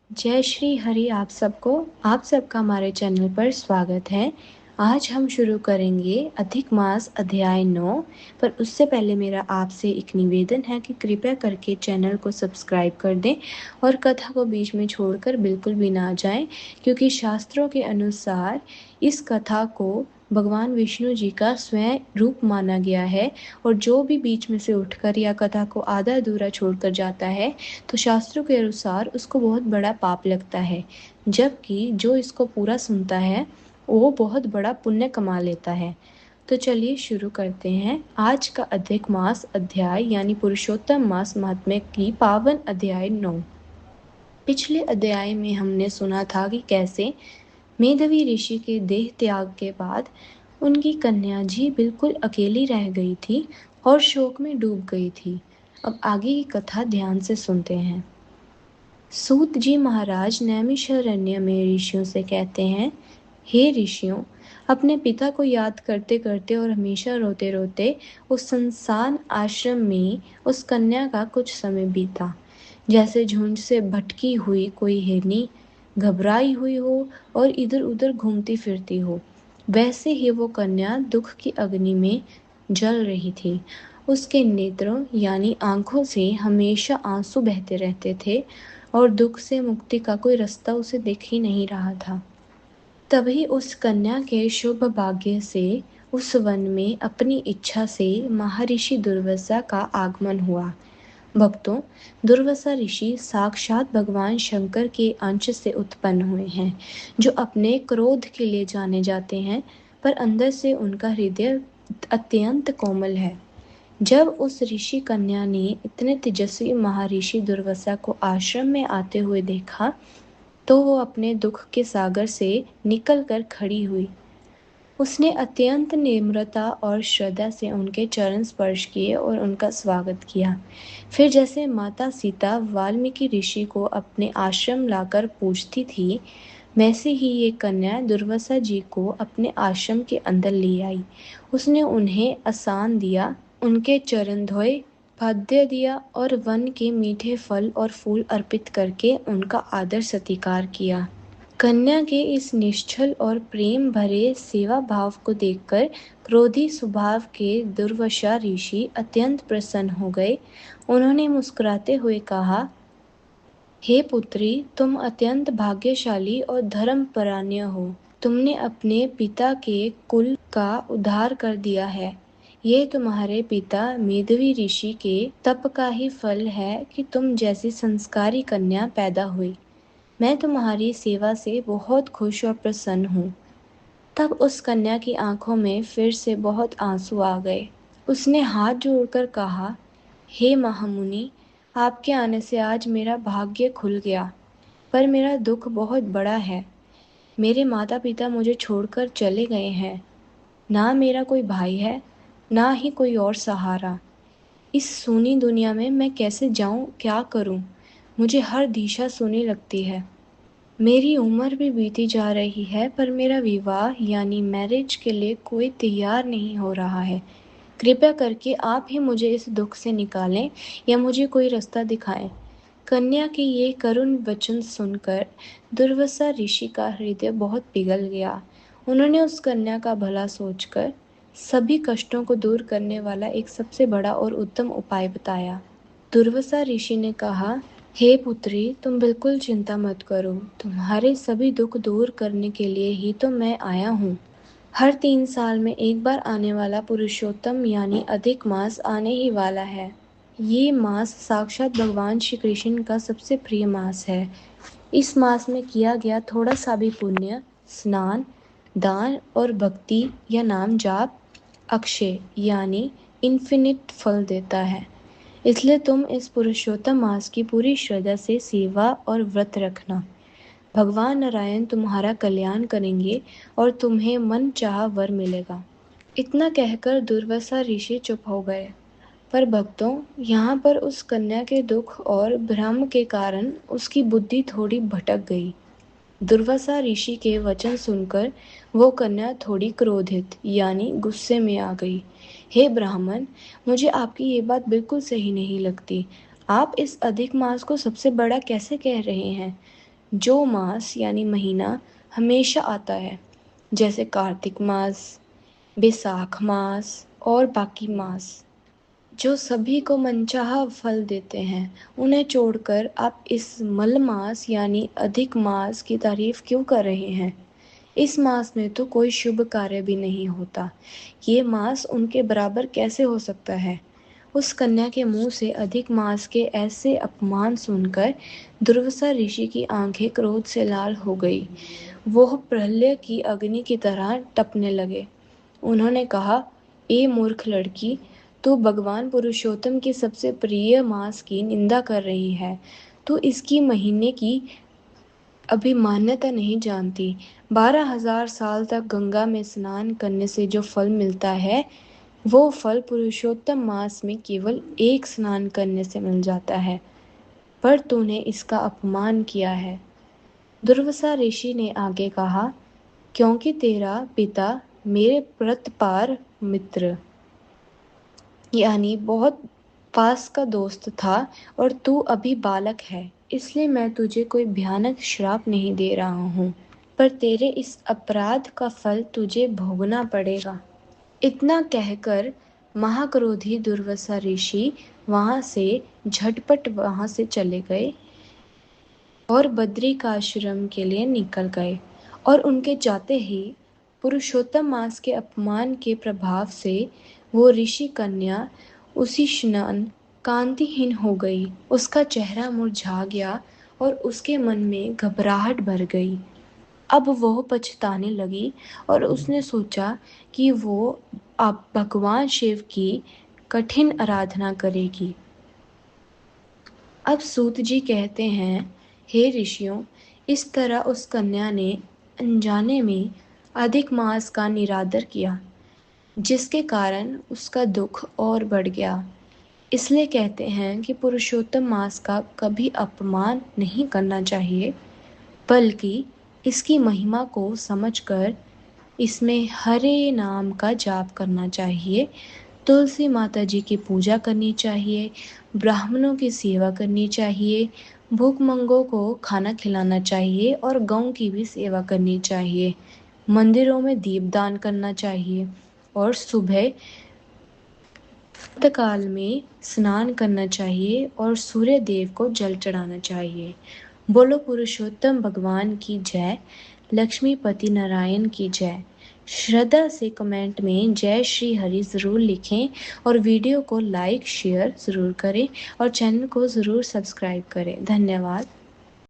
जय श्री हरि आप सबका हमारे चैनल पर स्वागत है। आज हम शुरू करेंगे अधिक मास अध्याय 9। पर उससे पहले मेरा आपसे एक निवेदन है कि कृपया करके चैनल को सब्सक्राइब कर दें और कथा को बीच में छोड़कर बिल्कुल भी ना जाएं, क्योंकि शास्त्रों के अनुसार इस कथा को भगवान विष्णु जी का स्वयं रूप माना गया है। और जो भी बीच में से उठकर या कथा को आधा अधूरा छोड़कर जाता है तो शास्त्रों के अनुसार उसको बहुत बड़ा पाप लगता है, जबकि जो इसको पूरा सुनता है वो बहुत बड़ा पुण्य कमा लेता है। तो चलिए शुरू करते हैं आज का अधिक मास अध्याय यानी पुरुषोत्तम मास महात्म्य की पावन अध्याय 9। पिछले अध्याय में हमने सुना था कि कैसे मेधवी ऋषि के देह त्याग के बाद उनकी कन्या जी बिल्कुल अकेली रह गई थी और शोक में डूब गई थी। अब आगे की कथा ध्यान से सुनते हैं। सूत जी महाराज नैमिषारण्य में ऋषियों से कहते हैं, हे ऋषियों, अपने पिता को याद करते करते और हमेशा रोते रोते उस संसान आश्रम में उस कन्या का कुछ समय बीता। जैसे झुंड से भटकी हुई कोई हिरनी घबराई हुई हो और इधर उधर घूमती फिरती हो, वैसे ही वो कन्या दुख की अग्नि में जल रही थी। उसके नेत्रों यानी आंखों से हमेशा आंसू बहते रहते थे और दुख से मुक्ति का कोई रास्ता उसे दिख ही नहीं रहा था। तभी उस कन्या के शुभ भाग्य से उस वन में अपनी इच्छा से महर्षि दुर्वासा का आगमन हुआ। भक्तों, दुर्वासा ऋषि साक्षात भगवान शंकर के अंश से उत्पन्न हुए हैं, जो अपने क्रोध के लिए जाने जाते हैं, पर अंदर से उनका हृदय अत्यंत कोमल है। जब उस ऋषि कन्या ने इतने तेजस्वी महर्षि दुर्वासा को आश्रम में आते हुए देखा तो वो अपने दुख के सागर से निकलकर खड़ी हुई। उसने अत्यंत निम्रता और श्रद्धा से उनके चरण स्पर्श किए और उनका स्वागत किया। फिर जैसे माता सीता वाल्मीकि ऋषि को अपने आश्रम लाकर पूजती थी, वैसे ही ये कन्या दुर्वासा जी को अपने आश्रम के अंदर ले आई। उसने उन्हें आसन दिया, उनके चरण धोए, पाद्य दिया और वन के मीठे फल और फूल अर्पित करके उनका आदर सत्कार किया। कन्या के इस निश्चल और प्रेम भरे सेवा भाव को देखकर क्रोधी स्वभाव के दुर्वासा ऋषि अत्यंत प्रसन्न हो गए। उन्होंने मुस्कुराते हुए कहा, हे पुत्री, तुम अत्यंत भाग्यशाली और धर्मपरायण हो। तुमने अपने पिता के कुल का उद्धार कर दिया है। ये तुम्हारे पिता मेधवी ऋषि के तप का ही फल है कि तुम जैसी संस्कारी कन्या पैदा हुई। मैं तुम्हारी सेवा से बहुत खुश और प्रसन्न हूँ। तब उस कन्या की आंखों में फिर से बहुत आंसू आ गए। उसने हाथ जोड़कर कहा, हे महामुनि, आपके आने से आज मेरा भाग्य खुल गया, पर मेरा दुख बहुत बड़ा है। मेरे माता पिता मुझे छोड़कर चले गए हैं। ना मेरा कोई भाई है, ना ही कोई और सहारा। इस सूनी दुनिया में मैं कैसे जाऊं, क्या करूं? मुझे हर दिशा सूनी लगती है। मेरी उम्र भी बीती जा रही है, पर मेरा विवाह यानी मैरिज के लिए कोई तैयार नहीं हो रहा है। कृपया करके आप ही मुझे इस दुख से निकालें या मुझे कोई रास्ता दिखाएं। कन्या के ये करुण वचन सुनकर दुर्वासा ऋषि का हृदय बहुत पिघल गया। उन्होंने उस कन्या का भला सोचकर सभी कष्टों को दूर करने वाला एक सबसे बड़ा और उत्तम उपाय बताया। दुर्वासा ऋषि ने कहा, हे पुत्री, तुम बिल्कुल चिंता मत करो। तुम्हारे सभी दुख दूर करने के लिए ही तो मैं आया हूँ। हर 3 साल में एक बार आने वाला पुरुषोत्तम यानी अधिक मास आने ही वाला है। ये मास साक्षात भगवान श्री कृष्ण का सबसे प्रिय मास है। इस मास में किया गया थोड़ा सा भी पुण्य, स्नान, दान और भक्ति या नाम जाप अक्षय यानी इन्फिनिट फल देता है। इसलिए तुम इस पुरुषोत्तम मास की पूरी श्रद्धा से सेवा और व्रत रखना। भगवान नारायण तुम्हारा कल्याण करेंगे और तुम्हें मन चाहा वर मिलेगा। इतना कहकर दुर्वासा ऋषि चुप हो गए। पर भक्तों, यहाँ पर उस कन्या के दुख और भ्रम के कारण उसकी बुद्धि थोड़ी भटक गई। दुर्वासा ऋषि के वचन सुनकर वो कन्या थोड़ी क्रोधित यानी गुस्से में आ गई। हे ब्राह्मण, मुझे आपकी ये बात बिल्कुल सही नहीं लगती। आप इस अधिक मास को सबसे बड़ा कैसे कह रहे हैं? जो मास यानी महीना हमेशा आता है, जैसे कार्तिक मास, बैसाख मास और बाकी मास, जो सभी को मनचाहा फल देते हैं, उन्हें छोड़कर आप इस मल मास यानी अधिक मास की तारीफ क्यों कर रहे हैं? इस मास में तो कोई शुभ कार्य भी नहीं होता। ये मास उनके बराबर कैसे हो सकता है? उस कन्या के मुंह से अधिक मास के ऐसे अपमान सुनकर दुर्वासा ऋषि की आंखें क्रोध से लाल हो गई। वह प्रलय की अग्नि की तरह तपने लगे। उन्होंने कहा, ए मूर्ख लड़की, तू भगवान पुरुषोत्तम की सबसे प्रिय मास की निंदा कर रही है। तू इसकी महीने की अभी मान्यता नहीं जानती। 12,000 साल तक गंगा में स्नान करने से जो फल मिलता है, वो फल पुरुषोत्तम मास में केवल एक स्नान करने से मिल जाता है। पर तूने इसका अपमान किया है। दुर्वासा ऋषि ने आगे कहा, क्योंकि तेरा पिता मेरे प्रतपार मित्र यानी बहुत पास का दोस्त था और तू अभी बालक है, इसलिए मैं तुझे कोई भयानक श्राप नहीं दे रहा हूँ, पर तेरे इस अपराध का फल तुझे भोगना पड़ेगा। इतना कहकर महाक्रोधी दुर्वासा ऋषि वहां से झटपट वहां से चले गए और बद्रिकाश्रम के लिए निकल गए। और उनके जाते ही पुरुषोत्तम मास के अपमान के प्रभाव से वो ऋषि कन्या उसी क्षण कांतिहीन हो गई। उसका चेहरा मुरझा गया और उसके मन में घबराहट भर गई। अब वो पछताने लगी और उसने सोचा कि वो अब भगवान शिव की कठिन आराधना करेगी। अब सूत जी कहते हैं, हे ऋषियों, इस तरह उस कन्या ने अनजाने में अधिक मास का निरादर किया, जिसके कारण उसका दुख और बढ़ गया। इसलिए कहते हैं कि पुरुषोत्तम मास का कभी अपमान नहीं करना चाहिए, बल्कि इसकी महिमा को समझकर इसमें हरे नाम का जाप करना चाहिए, तुलसी माता जी की पूजा करनी चाहिए, ब्राह्मणों की सेवा करनी चाहिए, भूखमंगों को खाना खिलाना चाहिए और गौ की भी सेवा करनी चाहिए। मंदिरों में दीपदान करना चाहिए और सुबह प्रातःकाल में स्नान करना चाहिए और सूर्य देव को जल चढ़ाना चाहिए। बोलो पुरुषोत्तम भगवान की जय, लक्ष्मीपति नारायण की जय। श्रद्धा से कमेंट में जय श्री हरि ज़रूर लिखें और वीडियो को लाइक शेयर ज़रूर करें और चैनल को ज़रूर सब्सक्राइब करें। धन्यवाद।